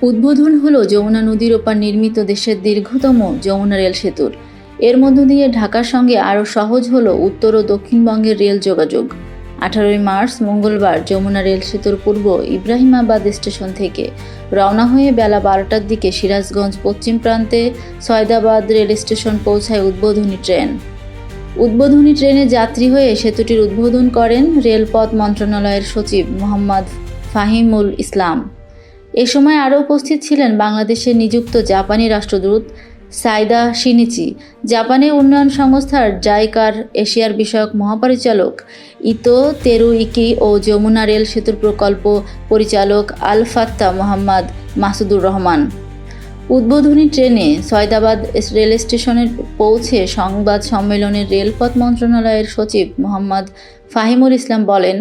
উদ্বোধন হলো যমুনা নদীর ওপার নির্মিত দেশের দীর্ঘতম যমুনা রেল সেতুর। এর মধ্য দিয়ে ঢাকার সঙ্গে আরও সহজ হলো উত্তর ও দক্ষিণবঙ্গের রেল যোগাযোগ। 18 মার্চ মঙ্গলবার যমুনা রেল সেতুর পূর্ব ইব্রাহিমাবাদ স্টেশন থেকে রওনা হয়ে বেলা 12টার দিকে সিরাজগঞ্জ পশ্চিম প্রান্তে সয়দাবাদ রেল স্টেশন পৌঁছায় উদ্বোধনী ট্রেন। উদ্বোধনী ট্রেনে যাত্রী হয়ে সেতুটির উদ্বোধন করেন রেলপথ মন্ত্রণালয়ের সচিব মোহাম্মদ ফাহিমুল ইসলাম। এ সময় আরও উপস্থিত ছিলেন বাংলাদেশে নিযুক্ত জাপানি রাষ্ট্রদূত সাইদা শিনিচি, জাপানি উন্নয়ন সংস্থার জাইকার এশিয়ার বিষয়ক মহাপরিচালক ইতো তেরুইকি ও যমুনা রেল সেতুর প্রকল্প পরিচালক আল ফাত্তা মোহাম্মদ মাসুদুর রহমান। উদ্বোধনী ট্রেনে সয়দাবাদ রেল স্টেশনে পৌঁছে সংবাদ সম্মেলনে রেলপথ মন্ত্রণালয়ের সচিব মোহাম্মদ ফাহিমুল ইসলাম বলেন,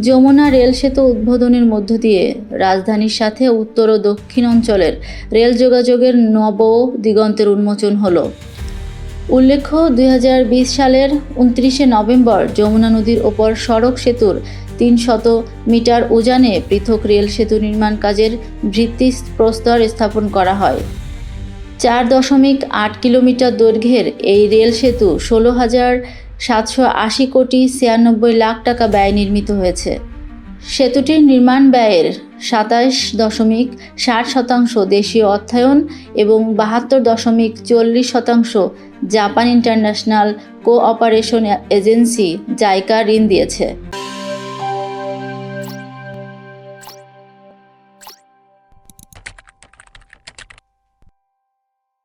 যমুনা রেল সেতু উদ্বোধনের মধ্য দিয়ে রাজধানীর সাথে উত্তর ও দক্ষিণ অঞ্চলের রেল যোগাযোগের নব দিগন্তের উন্মোচন হলো। উল্লেখ্য, 2020 সালের 29 নভেম্বর যমুনা নদীর ওপর সড়ক সেতুর 300 মিটার উজানে পৃথক রেল সেতু নির্মাণ কাজের ভিত্তিপ্রস্তর স্থাপন করা হয়। 4.8 কিলোমিটার দৈর্ঘ্যের এই রেল সেতু 16,780 কোটি 96 লাখ টাকা ব্যয়ে নির্মিত হয়েছে। সেতুটির নির্মাণ ব্যয়ের 27.60% দেশীয় অর্থায়ন এবং 72.40% Japan international cooperation agency JICA ঋণ দিয়েছে।